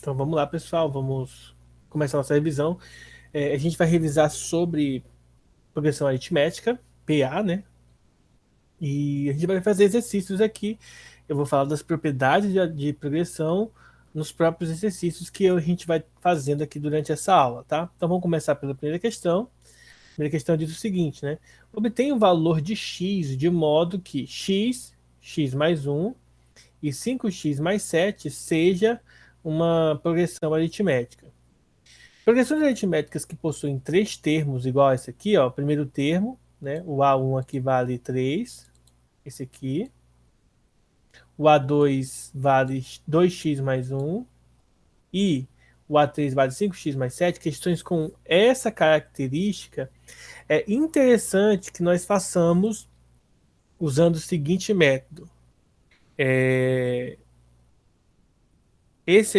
Então vamos lá, pessoal, vamos começar nossa revisão. A gente vai revisar sobre progressão aritmética, PA, né? E a gente vai fazer exercícios aqui. Eu vou falar das propriedades de progressão nos próprios exercícios que a gente vai fazendo aqui durante essa aula, tá? Então vamos começar pela primeira questão. A primeira questão diz o seguinte, né? Obtenha o valor de x de modo que x mais 1 e 5x mais 7 seja uma progressão aritmética. Progressões aritméticas que possuem três termos igual a esse aqui, ó, o primeiro termo, né, o A1 aqui vale 3, esse aqui. O A2 vale 2x mais 1 e o A3 vale 5x mais 7. Questões com essa característica, é interessante que nós façamos usando o seguinte método. Esse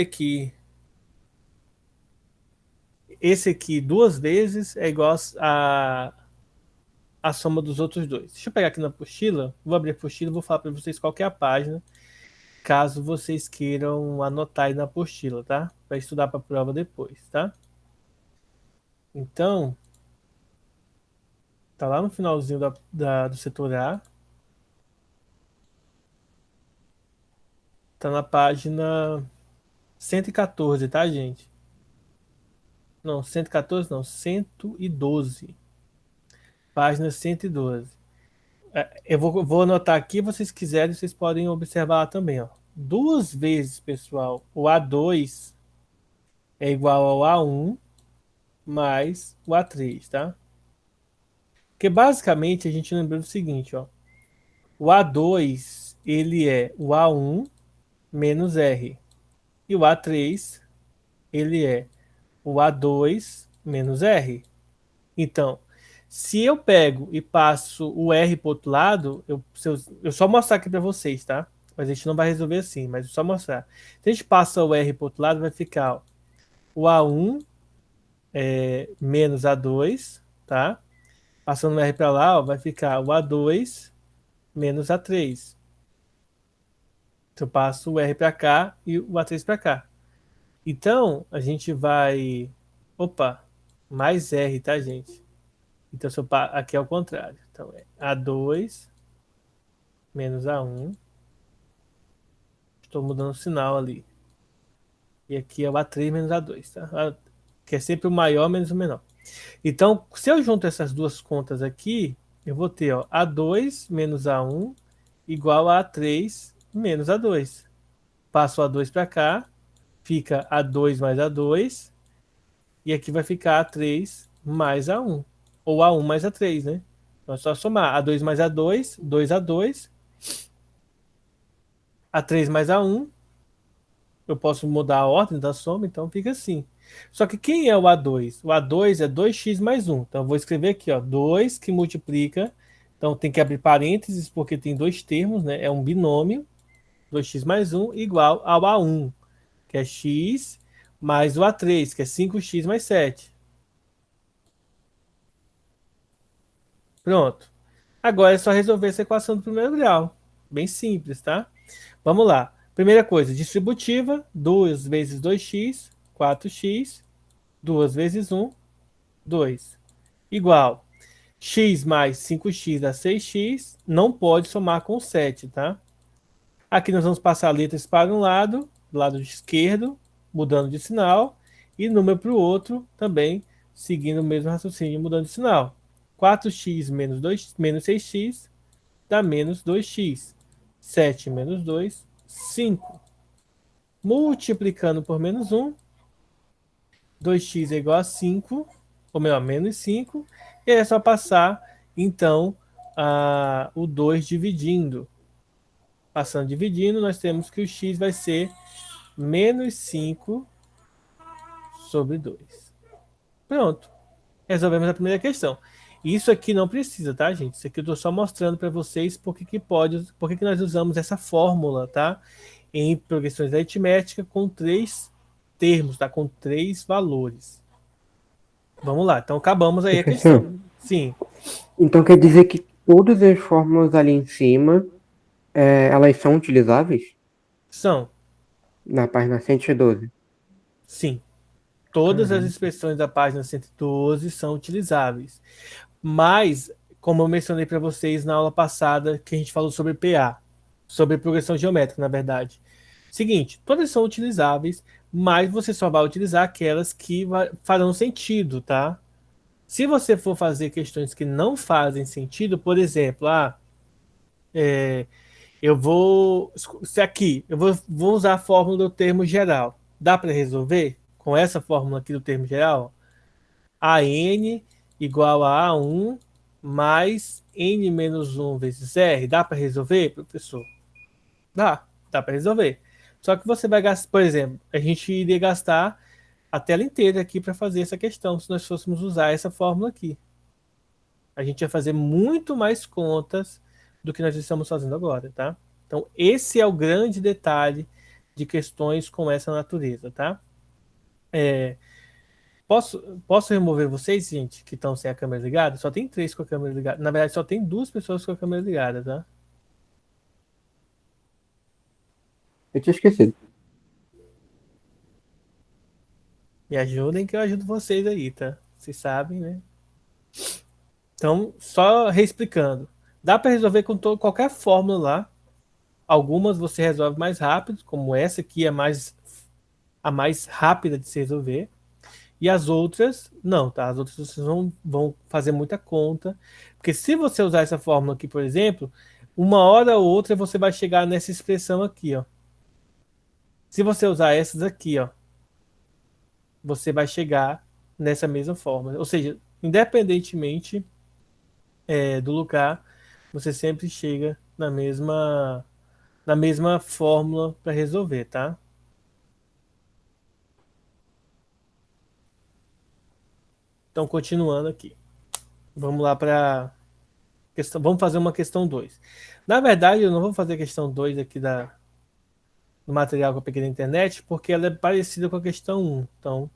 aqui duas vezes é igual a soma dos outros dois. Deixa eu pegar aqui na apostila, vou abrir a apostila e vou falar para vocês qual que é a página, caso vocês queiram anotar aí na apostila, tá? Para estudar para a prova depois, tá? Então, tá lá no finalzinho do setor A, tá na página 114, tá, gente? Não, 114 não, 112. Página 112. Eu vou anotar aqui, vocês quiserem, vocês podem observar lá também, ó. Duas vezes, pessoal, o A2 é igual ao A1 mais o A3, tá? Porque basicamente a gente lembra do seguinte, ó. O A2, ele é o A1 menos R. E o A3, ele é o A2 menos R. Então, se eu pego e passo o R para o outro lado, eu só mostrar aqui para vocês, tá? Mas a gente não vai resolver assim, mas só mostrar. Se a gente passa o R para o outro lado, vai ficar ó, o A1 menos A2, tá? Passando o R para lá, ó, vai ficar o A2 menos A3. Então, eu passo o R para cá e o A3 para cá. Então, a gente vai... Opa, mais R, tá, gente? Então, aqui é o contrário. Então, é A2 menos A1. Estou mudando o sinal ali. E aqui é o A3 menos A2, tá? Que é sempre o maior menos o menor. Então, se eu junto essas duas contas aqui, eu vou ter ó, A2 menos A1 igual a A3 menos A2. Passo o A2 para cá, fica A2 mais A2, e aqui vai ficar A3 mais A1, ou A1 mais A3, né? Então é só somar A2 mais A2, 2A2, A3 mais A1, eu posso mudar a ordem da soma, então fica assim. Só que quem é o A2? O A2 é 2x mais 1. Então eu vou escrever aqui, ó, 2 que multiplica. Então tem que abrir parênteses porque tem dois termos, né? É um binômio. 2x mais 1 igual ao A1, que é x, mais o A3, que é 5x mais 7. Pronto. Agora é só resolver essa equação do primeiro grau. Bem simples, tá? Vamos lá. Primeira coisa, distributiva, 2 vezes 2x, 4x, 2 vezes 1, 2. Igual. X mais 5x dá 6x, não pode somar com 7, tá? Aqui nós vamos passar letras para um lado, do lado esquerdo, mudando de sinal, e número para o outro, também seguindo o mesmo raciocínio, mudando de sinal. 4x menos 2, menos 6x dá menos 2x. 7 menos 2, 5. Multiplicando por menos 1, 2x é igual a 5, ou melhor, menos 5, e aí é só passar, então, o 2 dividindo. Passando dividindo, nós temos que o x vai ser menos 5 sobre 2. Pronto. Resolvemos a primeira questão. Isso aqui não precisa, tá, gente? Isso aqui eu estou só mostrando para vocês porque que nós usamos essa fórmula, tá? Em progressões aritméticas com três termos, tá? Com três valores. Vamos lá, então acabamos aí a Professor, questão. Sim, então quer dizer que todas as fórmulas ali em cima, elas são utilizáveis são. na página 112? Sim, todas as Caramba. expressões da página 112 são utilizáveis. Mas, como eu mencionei para vocês na aula passada, que a gente falou sobre PA, sobre progressão geométrica, na verdade. Seguinte, todas são utilizáveis, mas você só vai utilizar aquelas que farão sentido, tá? Se você for fazer questões que não fazem sentido, por exemplo, eu vou. Se aqui, vou usar a fórmula do termo geral. Dá para resolver com essa fórmula aqui do termo geral? AN igual a A1 mais N menos 1 vezes R. Dá para resolver, professor? Dá para resolver. Só que você vai gastar, por exemplo, a gente iria gastar a tela inteira aqui para fazer essa questão, se nós fôssemos usar essa fórmula aqui. A gente ia fazer muito mais contas do que nós estamos fazendo agora, tá? Então, esse é o grande detalhe de questões com essa natureza, tá? Posso remover vocês, gente, que estão sem a câmera ligada? Só tem três com a câmera ligada. Na verdade, só tem duas pessoas com a câmera ligada, tá? Eu tinha esquecido. Me ajudem que eu ajudo vocês aí, tá? Vocês sabem, né? Então, só reexplicando. Dá para resolver com qualquer fórmula lá. Algumas você resolve mais rápido, como essa aqui é a mais rápida de se resolver. E as outras, não, tá? As outras vocês vão fazer muita conta. Porque se você usar essa fórmula aqui, por exemplo, uma hora ou outra você vai chegar nessa expressão aqui, ó. Se você usar essas aqui, ó, você vai chegar nessa mesma forma. Ou seja, independentemente do lugar, você sempre chega na mesma fórmula para resolver, tá? Então, continuando aqui. Vamos lá para questão. Vamos fazer uma questão 2. Na verdade, eu não vou fazer a questão 2 aqui do material que eu peguei na internet, porque ela é parecida com a questão 1. Então,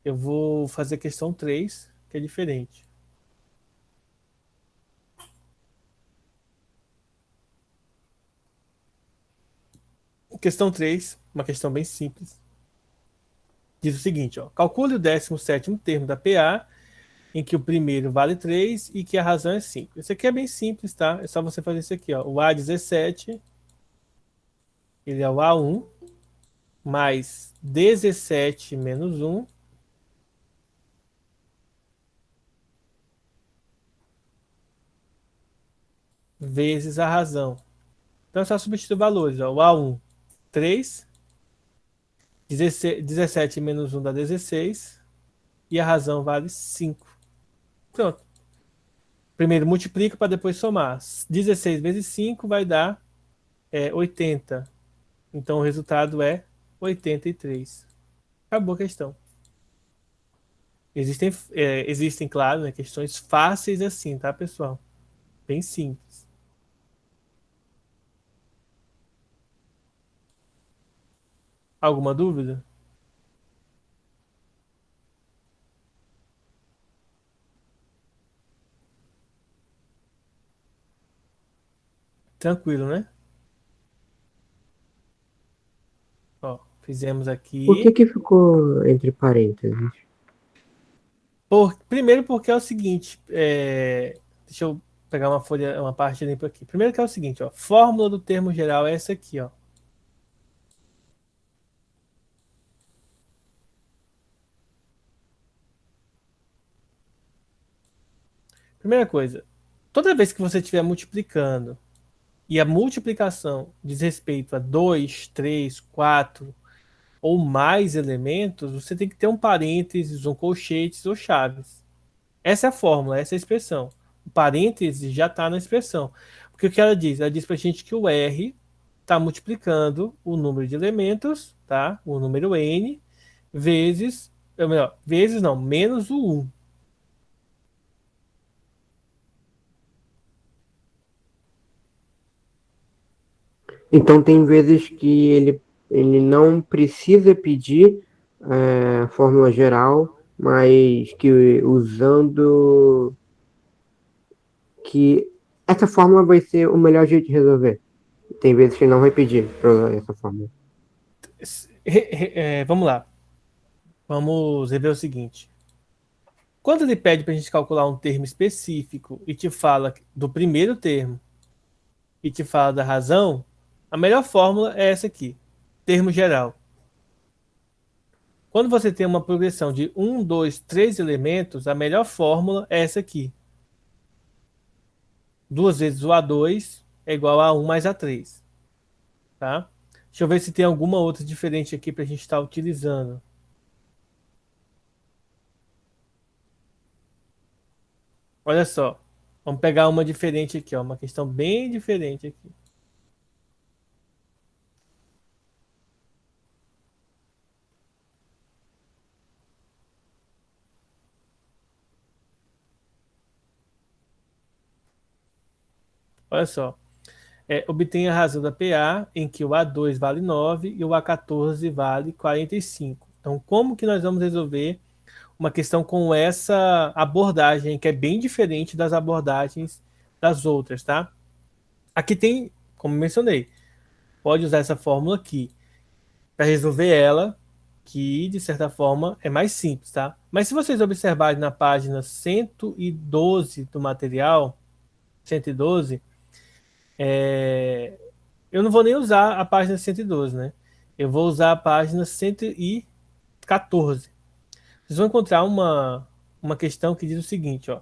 eu vou fazer a questão 3, que é diferente. Questão 3, uma questão bem simples. Diz o seguinte, ó, calcule o 17º termo da PA, em que o primeiro vale 3 e que a razão é 5. Isso aqui é bem simples, tá? É só você fazer isso aqui, ó. O A17, ele é o A1, mais 17 menos 1, vezes a razão. Então é só substituir valores, ó. O A1, 3, 17 menos 1 dá 16, e a razão vale 5. Pronto. Primeiro multiplica para depois somar. 16 vezes 5 vai dar 80. Então o resultado é 83. Acabou a questão. Existem, claro, né, questões fáceis assim, tá, pessoal? Bem simples. Alguma dúvida? Tranquilo, né? Ó, fizemos Por que aqui. que ficou entre parênteses? Primeiro porque é o seguinte, deixa eu pegar uma folha, uma parte limpa aqui. Primeiro que é o seguinte, ó, fórmula do termo geral é essa aqui, ó. Primeira coisa, toda vez que você estiver multiplicando e a multiplicação diz respeito a 2, 3, 4 ou mais elementos, você tem que ter um parênteses, um colchetes ou chaves. Essa é a fórmula, essa é a expressão. O parêntese já está na expressão. Porque o que ela diz? Ela diz para a gente que o R está multiplicando o número de elementos, tá? O número N, vezes, ou melhor, vezes não, menos o 1. Então tem vezes que ele não precisa pedir fórmula geral, mas que usando que essa fórmula vai ser o melhor jeito de resolver. Tem vezes que não vai pedir para usar essa fórmula. Vamos lá. Vamos rever o seguinte. Quando ele pede para a gente calcular um termo específico e te fala do primeiro termo e te fala da razão, a melhor fórmula é essa aqui, termo geral. Quando você tem uma progressão de 1, 2, 3 elementos, a melhor fórmula é essa aqui. 2 vezes o A2 é igual a 1 mais A3. Tá? Deixa eu ver se tem alguma outra diferente aqui para a gente estar utilizando. Olha só. Vamos pegar uma diferente aqui, ó, uma questão bem diferente aqui. Olha só. Obtenha a razão da PA em que o A2 vale 9 e o A14 vale 45. Então, como que nós vamos resolver uma questão com essa abordagem, que é bem diferente das abordagens das outras, tá? Aqui tem, como mencionei, pode usar essa fórmula aqui para resolver ela, que de certa forma é mais simples, tá? Mas se vocês observarem na página 112 do material, 112, eu não vou nem usar a página 112, né? Eu vou usar a página 114. Vocês vão encontrar uma questão que diz o seguinte, ó.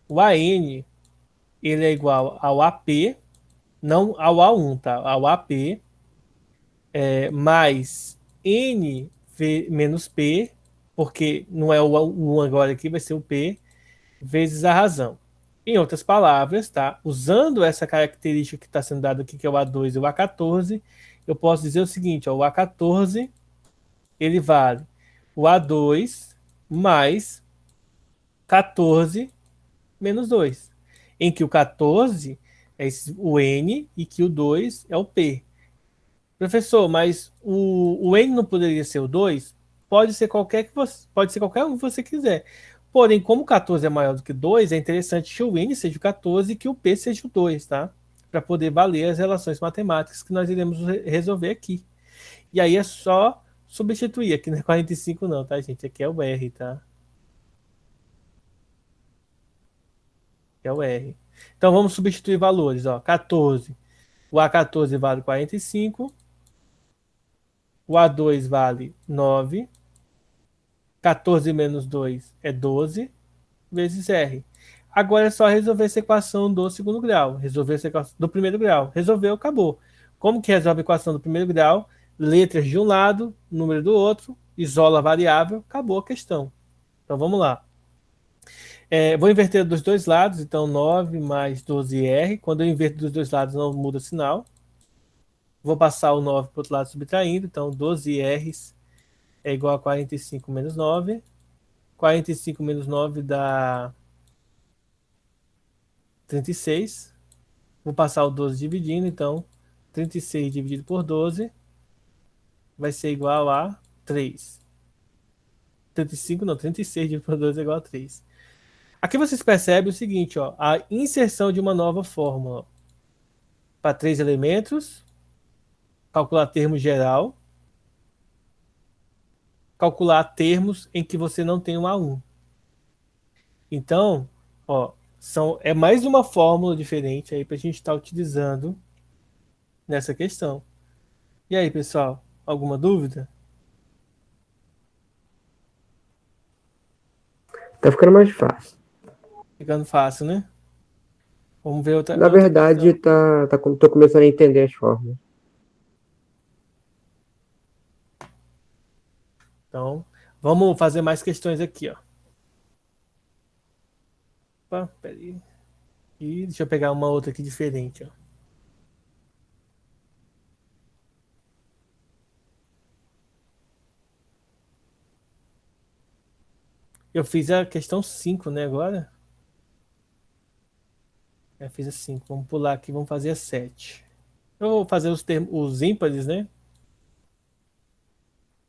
O AN, ele é igual ao AP, não ao A1, tá? Ao AP, mais N menos P, porque não é o 1 agora aqui, vai ser o P, vezes a razão. Em outras palavras, tá? Usando essa característica que está sendo dada aqui, que é o A2 e o A14, eu posso dizer o seguinte, ó, o A14 ele vale o A2 mais 14 menos 2, em que o 14 é o N e que o 2 é o P. Professor, mas o N não poderia ser o 2? Pode ser qualquer um que você quiser. Porém, como o 14 é maior do que 2, é interessante que o N seja o 14 e que o P seja o 2, tá? Para poder valer as relações matemáticas que nós iremos resolver aqui. E aí é só substituir. Aqui não é 45 não, tá, gente? Aqui é o R, tá? Aqui é o R. Então vamos substituir valores, ó. 14. O A14 vale 45. O A2 vale 9. 14 menos 2 é 12 vezes R. Agora é só resolver essa equação do segundo grau. Resolver essa equação do primeiro grau. Resolveu, acabou. Como que resolve a equação do primeiro grau? Letras de um lado, número do outro, isola a variável, acabou a questão. Então vamos lá. Vou inverter dos dois lados, então 9 mais 12R. Quando eu inverto dos dois lados, não muda o sinal. Vou passar o 9 para o outro lado subtraindo, então 12R é igual a 45 menos 9. 45 menos 9 dá 36. Vou passar o 12 dividindo, então 36 dividido por 12 vai ser igual a 3. 35 não, 36 dividido por 12 é igual a 3. Aqui vocês percebem o seguinte, ó, a inserção de uma nova fórmula para 3 elementos, calcular termo geral, calcular termos em que você não tem um A1. Então, ó, é mais uma fórmula diferente aí para a gente estar utilizando nessa questão. E aí, pessoal, alguma dúvida? Tá ficando mais fácil. Ficando fácil, né? Vamos ver Na outra verdade, questão. tô começando a entender as fórmulas. Então, vamos fazer mais questões aqui, ó. Opa, peraí. E deixa eu pegar uma outra aqui diferente, ó. Eu fiz a questão 5, né, agora? Eu fiz a 5. Vamos pular aqui, vamos fazer a 7. Eu vou fazer os ímpares, né?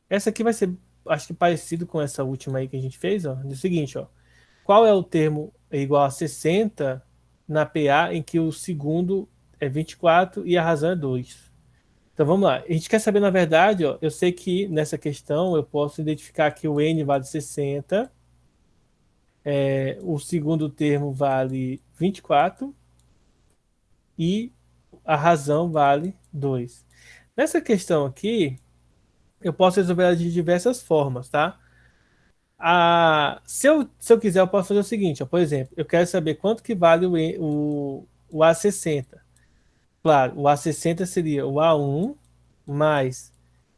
Essa aqui vai ser, acho que parecido com essa última aí que a gente fez, ó. Diz o seguinte, ó. Qual é o termo igual a 60 na PA em que o segundo é 24 e a razão é 2? Então vamos lá. A gente quer saber, na verdade, ó, eu sei que nessa questão eu posso identificar que o n vale 60, o segundo termo vale 24 e a razão vale 2. Nessa questão aqui, eu posso resolver ela de diversas formas, tá? Se eu quiser, eu posso fazer o seguinte, ó, por exemplo, eu quero saber quanto que vale o A60. Claro, o A60 seria o A1 mais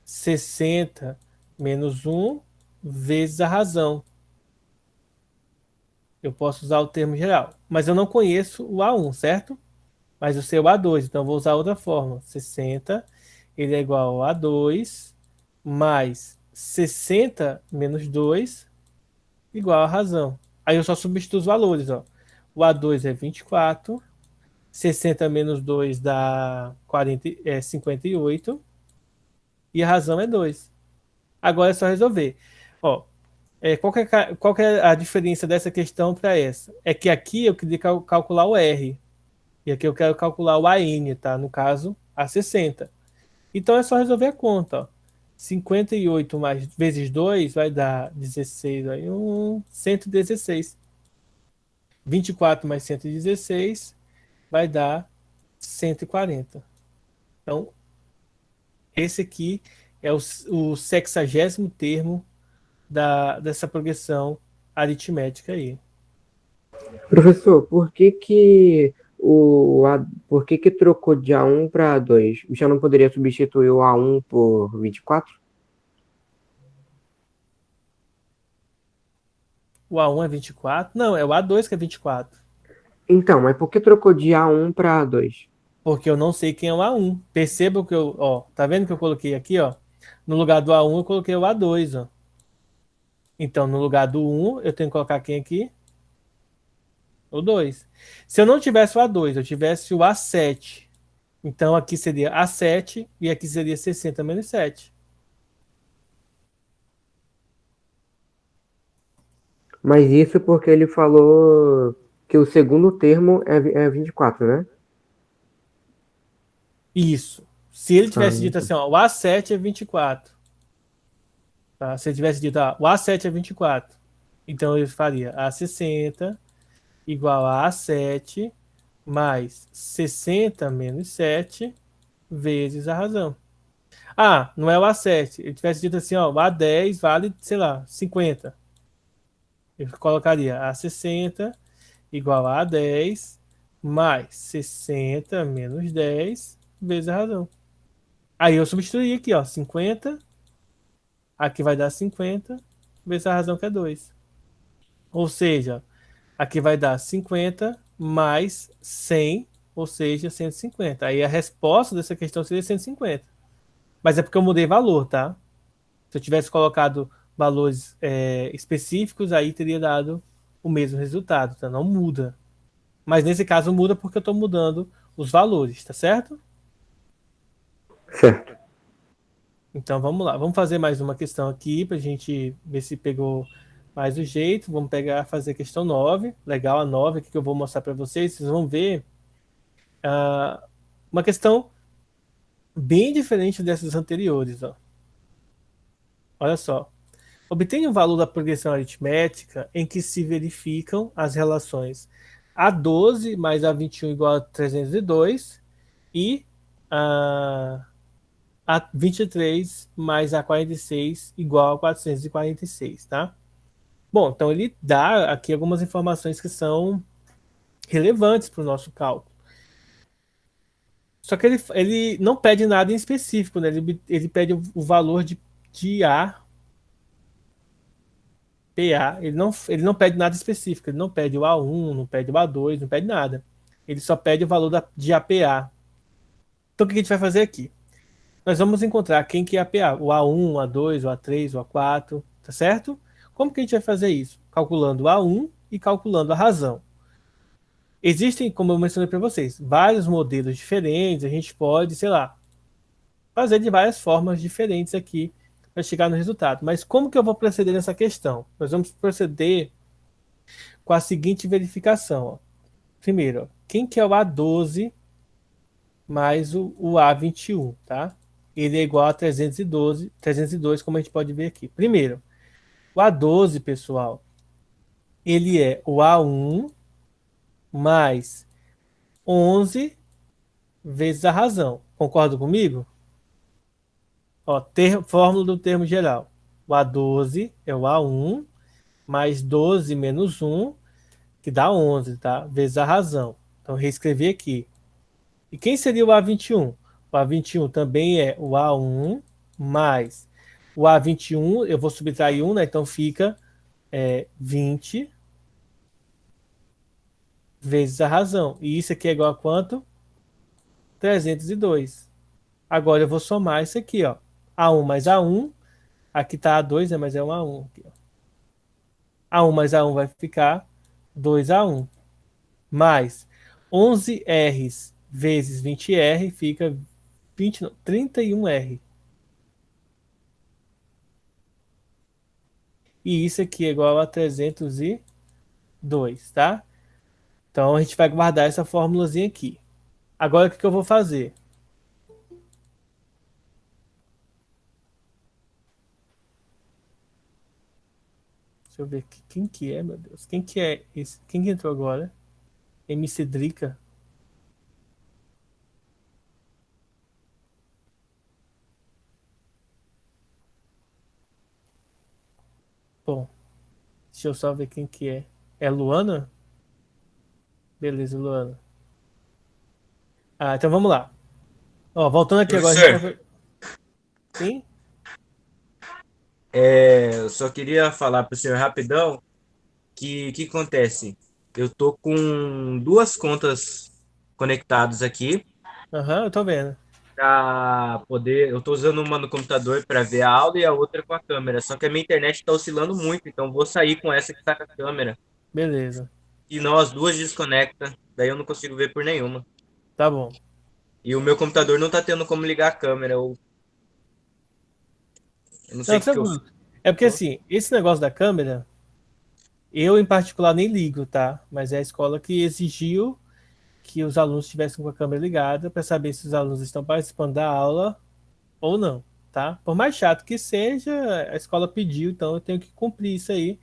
60 menos 1 vezes a razão. Eu posso usar o termo geral, mas eu não conheço o A1, certo? Mas eu sei o A2, então eu vou usar outra forma. 60, ele é igual a A2 mais 60 menos 2 igual a razão. Aí eu só substituo os valores, ó. O A2 é 24, 60 menos 2 dá 58 e a razão é 2. Agora é só resolver. Ó, qual que é a diferença dessa questão para essa? É que aqui eu queria calcular o R. E aqui eu quero calcular o AN, tá? No caso, a 60. Então é só resolver a conta, ó. 58 mais vezes 2 vai dar 16, aí 116. 24 mais 116 vai dar 140. Então, esse aqui é o 60º termo dessa progressão aritmética aí. Professor, por que que trocou de A1 para A2? Já não poderia substituir o A1 por 24? O A1 é 24? Não, é o A2 que é 24. Então, mas por que trocou de A1 para A2? Porque eu não sei quem é o A1. Perceba que ó, tá vendo que eu coloquei aqui, ó? No lugar do A1 eu coloquei o A2, ó. Então, no lugar do 1, eu tenho que colocar quem aqui? O 2. Se eu não tivesse o A2, eu tivesse o A7. Então, aqui seria A7 e aqui seria 60 menos 7. Mas isso porque ele falou que o segundo termo é 24, né? Isso. Se ele Ah, tivesse dito então. assim, ó, o A7 é 24. Tá? Se ele tivesse dito, o A7 é 24. Então, eu faria A60 igual a A7 mais 60 menos 7 vezes a razão. Ah, não é o A7. Ele tivesse dito assim, ó, o A10 vale, sei lá, 50. Eu colocaria A60 igual a A10 mais 60 menos 10 vezes a razão. Aí eu substituiria aqui, ó, 50, aqui vai dar 50 vezes a razão que é 2. Ou seja, aqui vai dar 50 mais 100, ou seja, 150. Aí a resposta dessa questão seria 150. Mas é porque eu mudei valor, tá? Se eu tivesse colocado valores específicos, aí teria dado o mesmo resultado, tá? Não muda. Mas nesse caso muda porque eu estou mudando os valores, tá certo? Certo. Então vamos lá. Vamos fazer mais uma questão aqui para a gente ver se pegou mais o jeito. Vamos pegar, fazer a questão 9. Legal, a 9 aqui que eu vou mostrar para vocês. Vocês vão ver uma questão bem diferente dessas anteriores. Ó. Olha só. Obtenha o valor da progressão aritmética em que se verificam as relações A12 mais A21 igual a 302 e a 23 mais a 46 igual a 446, tá? Bom, então ele dá aqui algumas informações que são relevantes para o nosso cálculo. Só que ele não pede nada em específico, né? Ele pede o valor de A, PA. Ele não pede nada específico. Ele não pede o A1, não pede o A2, não pede nada. Ele só pede o valor de APA. Então o que a gente vai fazer aqui? Nós vamos encontrar quem que é APA. O A1, o A2, o A3, o A4, tá certo? Como que a gente vai fazer isso? Calculando o A1 e calculando a razão. Existem, como eu mencionei para vocês, vários modelos diferentes. A gente pode, sei lá, fazer de várias formas diferentes aqui para chegar no resultado. Mas como que eu vou proceder nessa questão? Nós vamos proceder com a seguinte verificação. Ó. Primeiro, ó, quem que é o A12 mais o A21, tá? ele é igual a 312, 302, como a gente pode ver aqui. Primeiro, o A12, pessoal, ele é o A1 mais 11 vezes a razão. Concorda comigo? Ó, fórmula do termo geral. O A12 é o A1 mais 12 menos 1, que dá 11, tá? Vezes a razão. Então, reescrevi aqui. E quem seria o A21? O A21 também é o A1 mais o A21, eu vou subtrair 1, né? Então fica 20 vezes a razão. E isso aqui é igual a quanto? 302. Agora eu vou somar isso aqui, ó. A1 mais A1. Aqui tá A2, né? Mas é um A1 aqui, ó. A1 mais A1 vai ficar 2A1. Mais 11 R's vezes 20R fica 20, não, 31R. E isso aqui é igual a 302, tá? Então a gente vai guardar essa fórmulazinha aqui. Agora o que que eu vou fazer? Deixa eu ver quem que é, meu Deus. Quem que é esse? Quem que entrou agora? MC Drica. Bom, deixa eu só ver quem que é. É Luana? Beleza, Luana. Ah, então vamos lá. Ó, voltando aqui agora, a gente Professor, vai... Sim? eu só queria falar para o senhor rapidão que acontece. Eu tô com duas contas conectadas aqui Aham, eu tô vendo. para poder. Eu tô usando uma no computador para ver a aula e a outra com a câmera. Só que a minha internet está oscilando muito, então vou sair com essa que está com a câmera. Beleza. E não, as duas desconecta, daí eu não consigo ver por nenhuma. Tá bom. E o meu computador não tá tendo como ligar a câmera. Eu não sei Não, o que que eu tranquilo. É porque assim, esse negócio da câmera, eu em particular nem ligo, tá? Mas é a escola que exigiu que os alunos estivessem com a câmera ligada para saber se os alunos estão participando da aula ou não, tá? Por mais chato que seja, a escola pediu, então eu tenho que cumprir isso aí.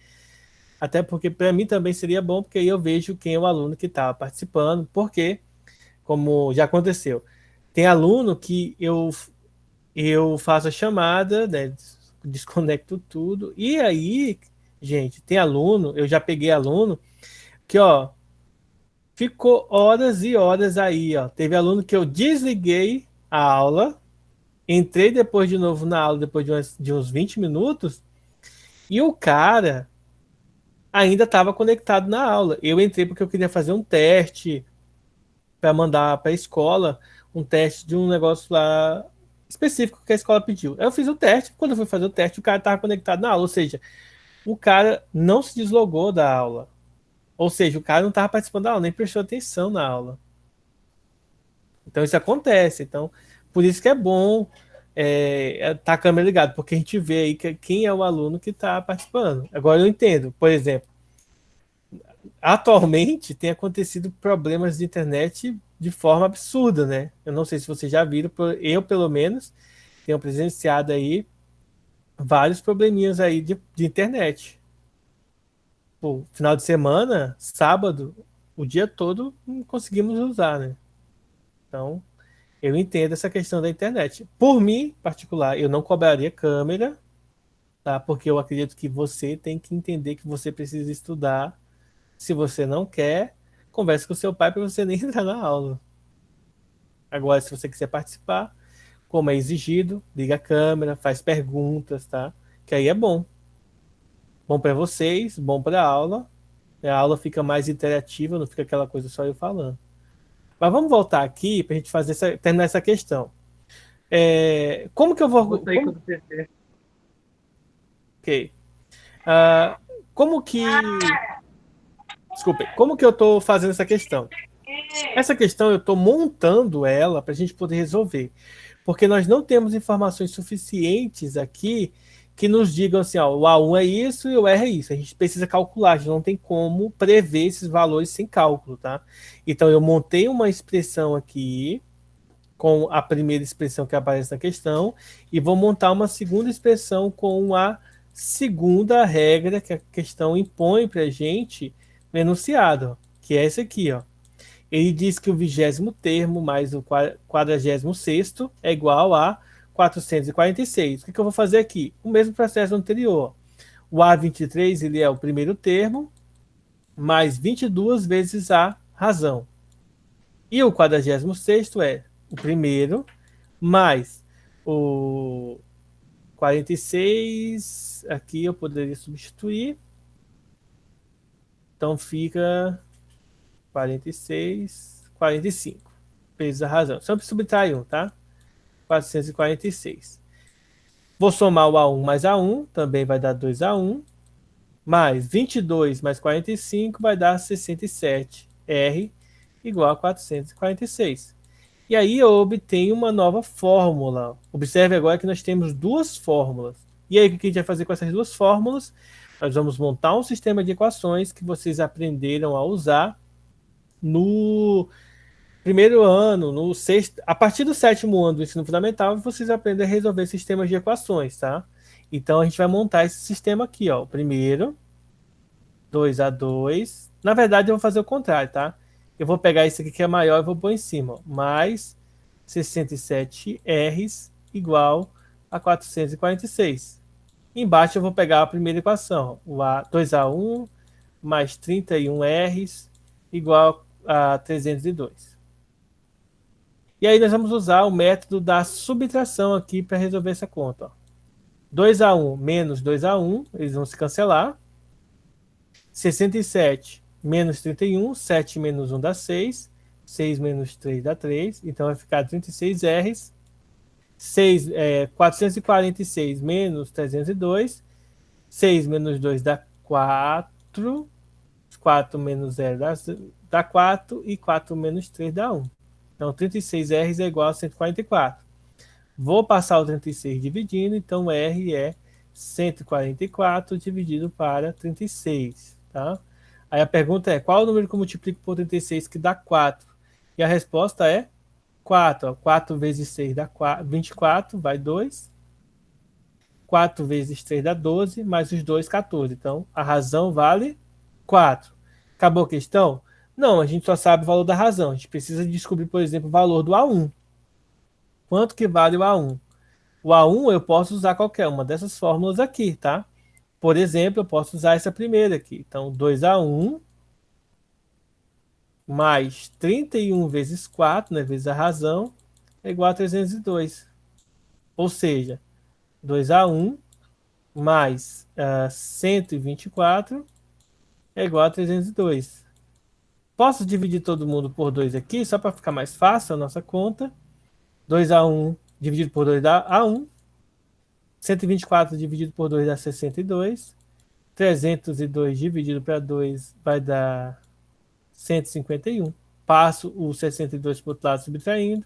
Até porque para mim também seria bom, porque aí eu vejo quem é o aluno que está participando, porque, como já aconteceu, tem aluno que eu faço a chamada, né, desconecto tudo, e aí, gente, tem aluno, eu já peguei aluno que, ó, ficou horas e horas aí, ó. Teve aluno que eu desliguei a aula, entrei depois de novo na aula, depois de uns 20 minutos, e o cara ainda estava conectado na aula. Eu entrei porque eu queria fazer um teste para mandar para a escola, um teste de um negócio lá específico que a escola pediu. Aí eu fiz o teste, quando eu fui fazer o teste, o cara estava conectado na aula, ou seja, o cara não se deslogou da aula. Ou seja, o cara não estava participando da aula, nem prestou atenção na aula. Então isso acontece. Então, por isso que é bom tá a câmera ligada, porque a gente vê aí quem é o aluno que está participando. Agora eu entendo, por exemplo, atualmente tem acontecido problemas de internet de forma absurda, né? Eu não sei se vocês já viram, eu pelo menos tenho presenciado aí vários probleminhas aí de internet. Pô, final de semana, sábado, o dia todo não conseguimos usar, né? Então, eu entendo essa questão da internet. Por mim, em particular, eu não cobraria câmera, tá? Porque eu acredito que você tem que entender que você precisa estudar. Se você não quer, converse com seu pai para você nem entrar na aula. Agora, se você quiser participar, como é exigido, liga a câmera, faz perguntas, tá? Que aí é bom. Bom para vocês, bom para a aula. A aula fica mais interativa, não fica aquela coisa só eu falando. Mas vamos voltar aqui para a gente terminar essa questão. Como que eu eu vou vou. sair com o PC. Ok. Ah, como que. Desculpe, como que eu estou fazendo essa questão? Essa questão eu estou montando ela para a gente poder resolver. Porque nós não temos informações suficientes aqui que nos digam assim, ó, o A1 é isso e o R é isso. A gente precisa calcular, a gente não tem como prever esses valores sem cálculo, tá? Então eu montei uma expressão aqui com a primeira expressão que aparece na questão e vou montar uma segunda expressão com a segunda regra que a questão impõe para a gente no enunciado, que é esse aqui, ó. Ele diz que o 20º termo mais o 46º é igual a 446. O que eu vou fazer aqui? O mesmo processo anterior. O A23 ele é o primeiro termo, mais 22 vezes a razão. E o 46º é o primeiro, mais o 46, aqui eu poderia substituir. Então fica 46, 45 vezes a razão. Só subtrai 1, tá? 446. Vou somar o A1 mais A1, também vai dar 2A1, mais 22 mais 45 vai dar 67. R igual a 446. E aí eu obtenho uma nova fórmula. Observe agora que nós temos duas fórmulas. E aí o que a gente vai fazer com essas duas fórmulas? Nós vamos montar um sistema de equações que vocês aprenderam a usar no primeiro ano, no sexto, a partir do sétimo ano do ensino fundamental, vocês aprendem a resolver sistemas de equações, tá? Então a gente vai montar esse sistema aqui, ó. O primeiro, 2A2. Na verdade, eu vou fazer o contrário, tá? Eu vou pegar esse aqui que é maior e vou pôr em cima, ó. Mais 67 R's igual a 446. Embaixo eu vou pegar a primeira equação, ó. O 2A1 mais 31 R's igual a 302. E aí nós vamos usar o método da subtração aqui para resolver essa conta. Ó. 2A1 menos 2A1, eles vão se cancelar. 67 menos 31, 7 menos 1 dá 6. 6 menos 3 dá 3. Então vai ficar 36 R's. 446 menos 302. 6 menos 2 dá 4. 4 menos 0 dá 4. E 4 menos 3 dá 1. Então, 36 R's é igual a 144. Vou passar o 36 dividindo, então R é 144 dividido para 36, tá? Aí a pergunta é, qual o número que eu multiplico por 36 que dá 4? E a resposta é 4. Ó. 4 vezes 6 dá 24, vai 2. 4 vezes 3 dá 12, mais os 2, 14. Então, a razão vale 4. Acabou a questão? Não, a gente só sabe o valor da razão. A gente precisa descobrir, por exemplo, o valor do A1. Quanto que vale o A1? O A1 eu posso usar qualquer uma dessas fórmulas aqui, tá? Por exemplo, eu posso usar essa primeira aqui. Então, 2A1 mais 31 vezes 4, né, vezes a razão, é igual a 302. Ou seja, 2A1 mais 124 é igual a 302. Posso dividir todo mundo por 2 aqui, só para ficar mais fácil a nossa conta. 2A1 dividido por 2 dá A1. 124 dividido por 2 dá 62. 302 dividido para 2 vai dar 151. Passo o 62 para o outro lado subtraindo.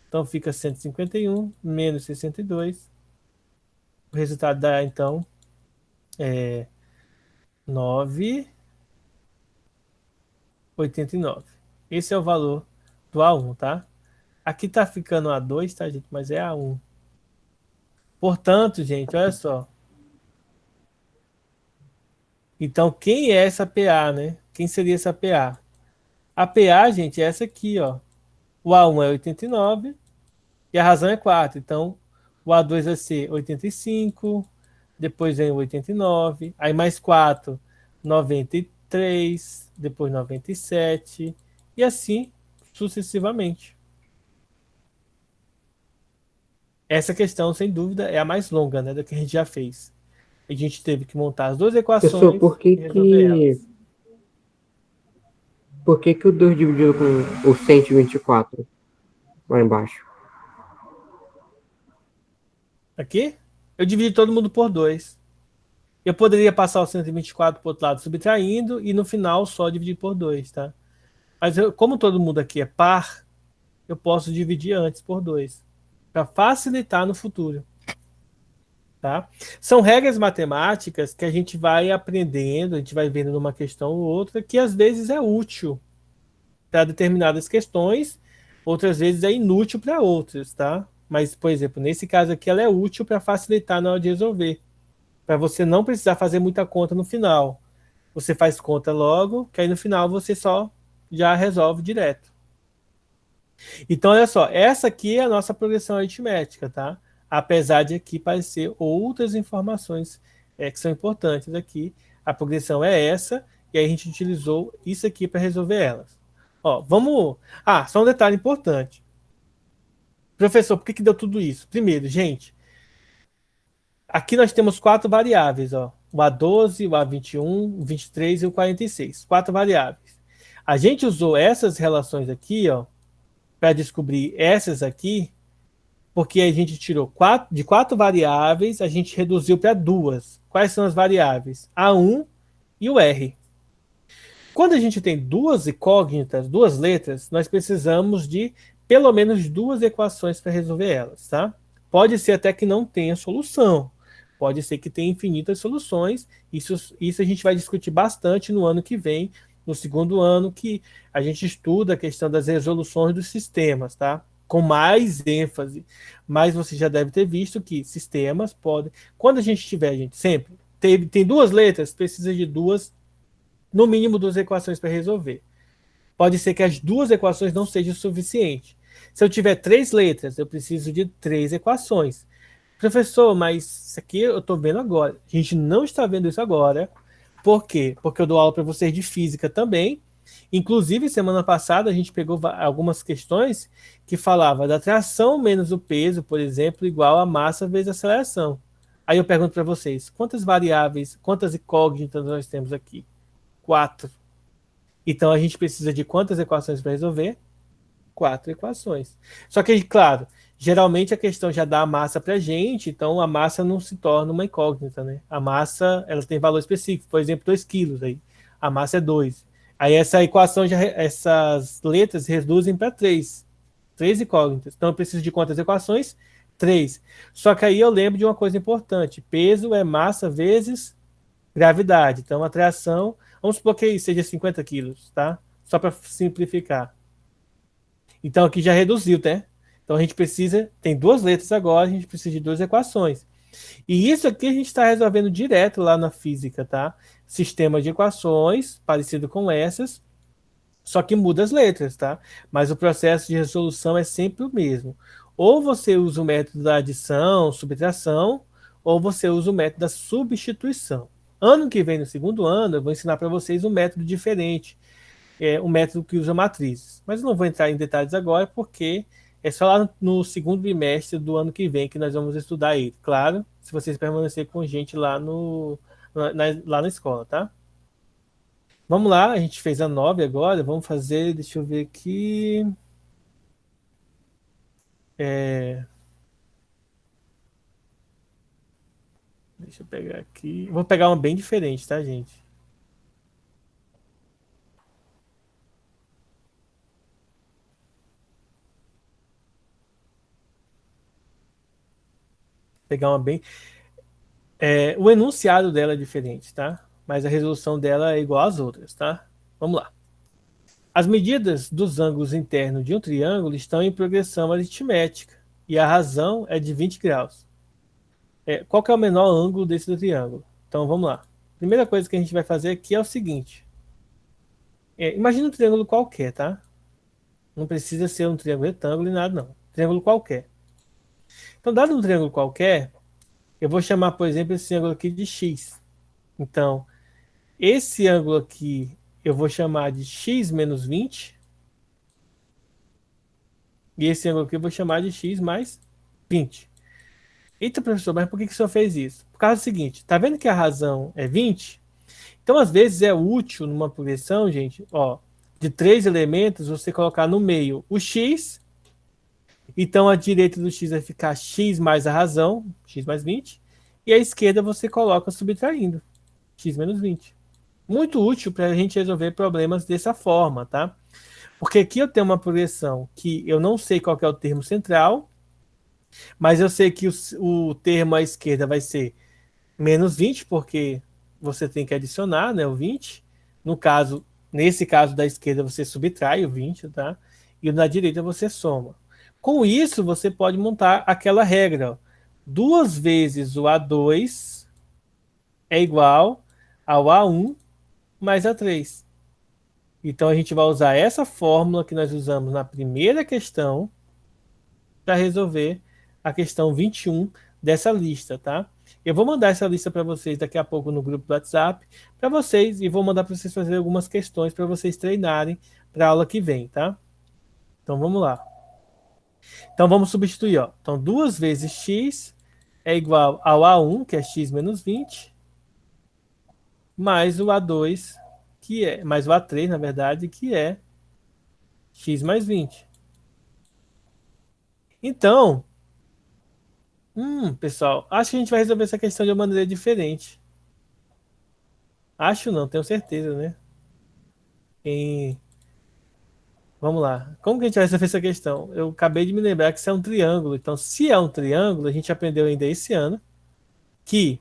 Então fica 151 menos 62. O resultado dá, então, 9,89. Esse é o valor do A1, tá? Aqui tá ficando A2, tá, gente? Mas é A1. Portanto, gente, olha só. Então, quem é essa PA, né? Quem seria essa PA? A PA, gente, é essa aqui, ó. O A1 é 89 e a razão é 4. Então, o A2 vai ser 85, depois vem o 89, aí mais 4, 93, depois 97, e assim sucessivamente. Essa questão, sem dúvida, é a mais longa, né, da que a gente já fez. A gente teve que montar as duas Professor, equações e resolver elas. por que que o 2 dividido com o 124 lá embaixo? Aqui, eu dividi todo mundo por 2. Eu poderia passar o 124 para o outro lado subtraindo e no final só dividir por 2, tá? Mas como todo mundo aqui é par, eu posso dividir antes por 2, para facilitar no futuro. Tá? São regras matemáticas que a gente vai aprendendo, a gente vai vendo numa questão ou outra, que às vezes é útil para determinadas questões, outras vezes é inútil para outras, tá? Mas, por exemplo, nesse caso aqui, ela é útil para facilitar na hora de resolver, para você não precisar fazer muita conta no final. Você faz conta logo, que aí no final você só já resolve direto. Então, olha só, essa aqui é a nossa progressão aritmética, tá? Apesar de aqui parecer outras informações que são importantes aqui, a progressão é essa, e aí a gente utilizou isso aqui para resolver elas. Ó, vamos. Ah, só um detalhe importante. Professor, por que que deu tudo isso? Primeiro, gente, aqui nós temos quatro variáveis, ó. O A12, o A21, o 23 e o 46. Quatro variáveis. A gente usou essas relações aqui, ó, para descobrir essas aqui, porque a gente tirou de quatro variáveis, a gente reduziu para duas. Quais são as variáveis? A1 e o R. Quando a gente tem duas incógnitas, duas letras, nós precisamos de pelo menos duas equações para resolver elas, tá? Pode ser até que não tenha solução. Pode ser que tenha infinitas soluções. Isso a gente vai discutir bastante no ano que vem, no segundo ano, que a gente estuda a questão das resoluções dos sistemas, tá? Com mais ênfase. Mas você já deve ter visto que sistemas podem. Quando a gente tiver, gente, sempre tem duas letras, precisa de duas, no mínimo duas equações para resolver. Pode ser que as duas equações não sejam suficientes. Se eu tiver três letras, eu preciso de três equações. Professor, mas isso aqui eu estou vendo agora. A gente não está vendo isso agora. Por quê? Porque eu dou aula para vocês de física também. Inclusive, semana passada, a gente pegou algumas questões que falava da tração menos o peso, por exemplo, igual a massa vezes a aceleração. Aí eu pergunto para vocês, quantas variáveis, quantas incógnitas nós temos aqui? Quatro. Então a gente precisa de quantas equações para resolver? Quatro equações. Só que, claro, geralmente a questão já dá a massa para a gente, então a massa não se torna uma incógnita, né? A massa, ela tem valor específico, por exemplo, 2 quilos, aí a massa é 2. Aí essa equação, essas letras reduzem para 3. 3 incógnitas. Então eu preciso de quantas equações? 3. Só que aí eu lembro de uma coisa importante: peso é massa vezes gravidade. Então a tração, vamos supor que seja 50 quilos, tá? Só para simplificar. Então aqui já reduziu, né? Então a gente precisa, tem duas letras agora, a gente precisa de duas equações. E isso aqui a gente está resolvendo direto lá na física, tá? Sistema de equações, parecido com essas, só que muda as letras, tá? Mas o processo de resolução é sempre o mesmo. Ou você usa o método da adição, subtração, ou você usa o método da substituição. Ano que vem, no segundo ano, eu vou ensinar para vocês um método diferente, um método que usa matrizes. Mas eu não vou entrar em detalhes agora, porque é só lá no segundo bimestre do ano que vem que nós vamos estudar ele. Claro, se vocês permanecerem com a gente lá, lá na escola, tá? Vamos lá, a gente fez a 9 agora, vamos fazer, deixa eu ver aqui. É, deixa eu pegar aqui. Vou pegar uma bem diferente, tá, gente? Pegar uma bem. O enunciado dela é diferente, tá? Mas a resolução dela é igual às outras, tá? Vamos lá. As medidas dos ângulos internos de um triângulo estão em progressão aritmética e a razão é de 20 graus. Qual que é o menor ângulo desse triângulo? Então vamos lá. Primeira coisa que a gente vai fazer aqui é o seguinte. Imagina um triângulo qualquer, tá? Não precisa ser um triângulo retângulo e nada, não. Triângulo qualquer. Então, dado um triângulo qualquer, eu vou chamar, por exemplo, esse ângulo aqui de x. Então, esse ângulo aqui eu vou chamar de x menos 20. E esse ângulo aqui eu vou chamar de x mais 20. Eita, professor, mas por que o senhor fez isso? Por causa do seguinte, tá vendo que a razão é 20? Então, às vezes é útil numa progressão, gente, ó, de três elementos, você colocar no meio o x. Então, a direita do x vai ficar x mais a razão, x mais 20. E a esquerda você coloca subtraindo, x menos 20. Muito útil para a gente resolver problemas dessa forma, tá? Porque aqui eu tenho uma progressão que eu não sei qual que é o termo central, mas eu sei que o termo à esquerda vai ser menos 20, porque você tem que adicionar, né, o 20. No caso, nesse caso da esquerda, você subtrai o 20, tá? e o da direita você soma. Com isso, você pode montar aquela regra. Ó. 2 vezes o A2 é igual ao A1 mais A3. Então, a gente vai usar essa fórmula que nós usamos na primeira questão para resolver a questão 21 dessa lista, tá? Eu vou mandar essa lista para vocês daqui a pouco no grupo do WhatsApp para vocês e vou mandar para vocês fazer algumas questões para vocês treinarem para a aula que vem, tá? Então vamos lá. Então vamos substituir, ó. Então 2 vezes x é igual ao A1, que é x menos 20, mais o A2, que é, mais o A3, na verdade, que é x mais 20. Então, pessoal, acho que a gente vai resolver essa questão de uma maneira diferente. Acho não, tenho certeza, né? Em... Vamos lá. Como que a gente vai resolver essa questão? Eu acabei de me lembrar que isso é um triângulo. Então, se é um triângulo, a gente aprendeu ainda esse ano que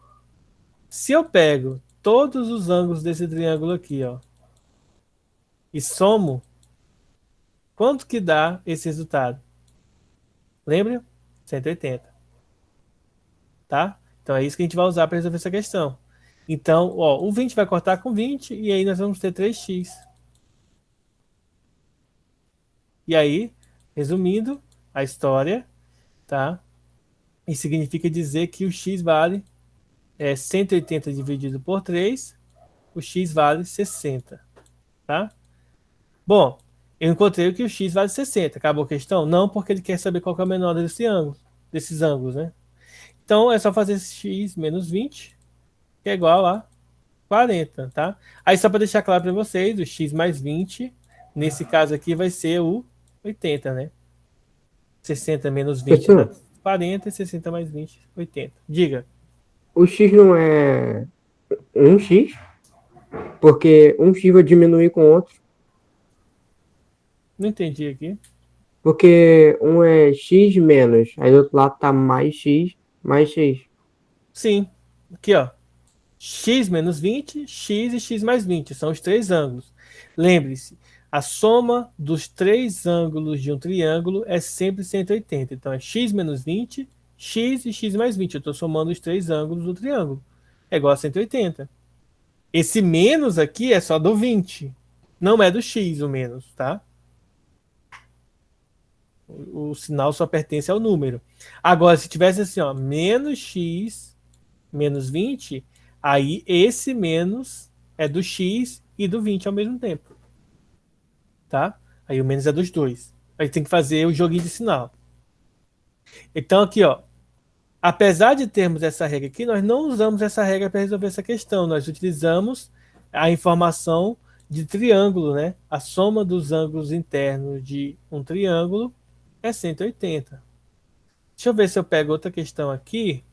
se eu pego todos os ângulos desse triângulo aqui, ó, e somo, quanto que dá esse resultado? Lembra? 180, tá? Então é isso que a gente vai usar para resolver essa questão. Então, ó, o 20 vai cortar com 20 e aí nós vamos ter 3x. E aí, resumindo a história, tá? Isso significa dizer que o x vale 180 dividido por 3, o x vale 60, tá? Bom, eu encontrei que o x vale 60. Acabou a questão? Não, porque ele quer saber qual que é o menor desses ângulos, né? Então é só fazer x menos 20, que é igual a 40, tá? Aí só para deixar claro para vocês, o x mais 20, nesse caso aqui vai ser o 80, né? 60 menos 20 dá Professor, 40 e 60 mais 20, 80. Diga. o x não é um x? Porque um x vai diminuir com outro. Não entendi aqui. Porque um é x menos, aí do outro lado tá mais x, mais x. Sim. Aqui, ó. X menos 20, x e x mais 20. São os três ângulos. Lembre-se, a soma dos três ângulos de um triângulo é sempre 180. Então, é x menos 20, x e x mais 20. Eu estou somando os três ângulos do triângulo. É igual a 180. Esse menos aqui é só do 20. Não é do x o menos, tá? O sinal só pertence ao número. Agora, se tivesse assim, ó, menos x menos 20, aí esse menos é do x e do 20 ao mesmo tempo. Tá? Aí o menos é dos dois. Aí tem que fazer o joguinho de sinal. Então aqui, ó, apesar de termos essa regra aqui, nós não usamos essa regra para resolver essa questão. Nós utilizamos a informação de triângulo, né? A soma dos ângulos internos de um triângulo é 180. Deixa eu ver se eu pego outra questão aqui.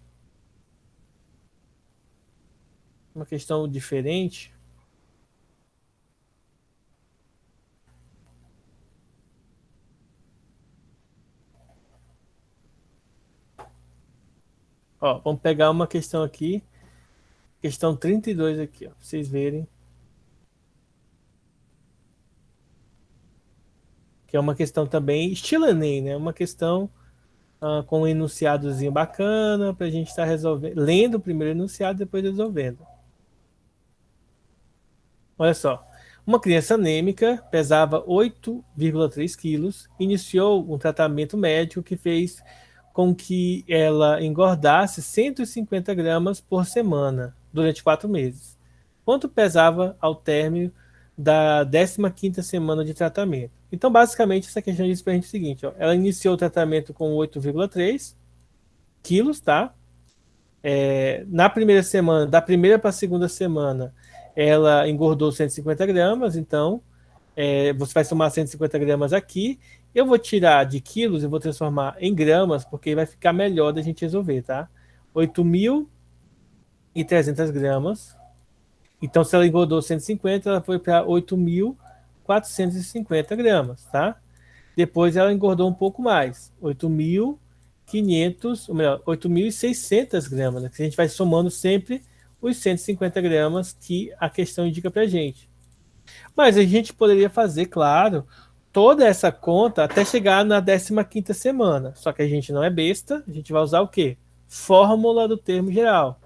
Uma questão diferente. Ó, vamos pegar uma questão aqui. Questão 32 aqui, ó, pra vocês verem. Que é uma questão também estilo Enem, né? Uma questão com um enunciadozinho bacana para a gente estar resolvendo, lendo o primeiro enunciado e depois resolvendo. Olha só. Uma criança anêmica pesava 8,3 quilos, iniciou um tratamento médico que fez com que ela engordasse 150 gramas por semana durante 4 meses. Quanto pesava ao término da 15ª semana de tratamento? Então, basicamente, essa questão diz para a gente o seguinte, ó, ela iniciou o tratamento com 8,3 quilos, tá? Na primeira semana, da primeira para a segunda semana, ela engordou 150 gramas, então você vai somar 150 gramas aqui. Eu vou tirar de quilos e vou transformar em gramas, porque vai ficar melhor da gente resolver, tá? 8.300 gramas. Então, se ela engordou 150, ela foi para 8.450 gramas, tá? Depois ela engordou um pouco mais, 8.500, ou melhor, 8.600 gramas, né? Que a gente vai somando sempre os 150 gramas que a questão indica para gente. Mas a gente poderia fazer, claro, toda essa conta até chegar na 15ª semana. Só que a gente não é besta, a gente vai usar o quê? Fórmula do termo geral.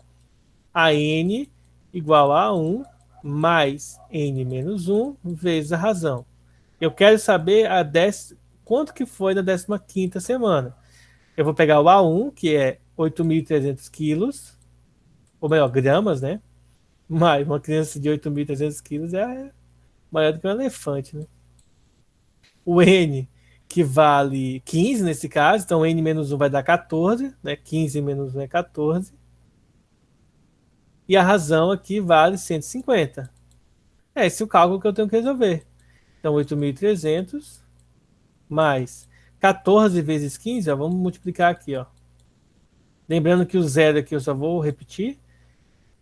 A n igual a 1 mais n menos 1 vezes a razão. Eu quero saber quanto que foi na 15ª semana. Eu vou pegar o A1, que é 8.300 quilos, ou melhor, gramas, né? Mas uma criança de 8.300 quilos é maior do que um elefante, né? O N, que vale 15 nesse caso, então N menos 1 vai dar 14, né? 15 menos 1 é 14. E a razão aqui vale 150. É esse o cálculo que eu tenho que resolver. Então, 8.300 mais 14 vezes 15, ó, vamos multiplicar aqui, ó. Lembrando que o zero aqui eu só vou repetir.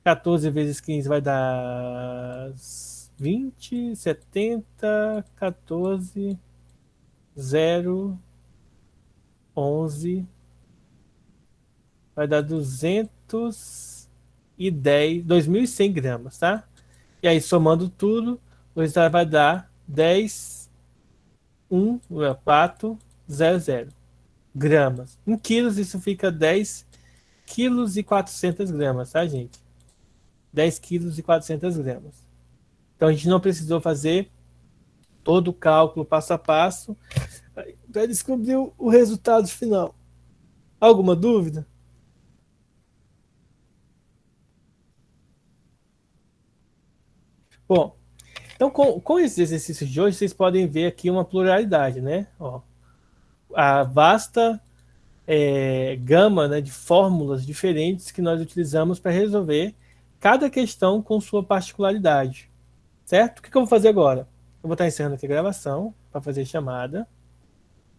14 vezes 15 vai dar 20, 70, 14, 0, 11. Vai dar 210, 2.100 gramas, tá? E aí, somando tudo, o resultado vai dar 10, 1, 4, 0, 0 gramas. Em quilos, isso fica 10 quilos e 400 gramas, tá, gente? 10 quilos e 400 gramas. Então, a gente não precisou fazer todo o cálculo passo a passo para descobrir o resultado final. Alguma dúvida? Bom, então com esses exercícios de hoje, vocês podem ver aqui uma pluralidade, né? Ó, a vasta gama, né, de fórmulas diferentes que nós utilizamos para resolver cada questão com sua particularidade, certo? O que eu vou fazer agora? Eu vou estar encerrando aqui a gravação para fazer chamada.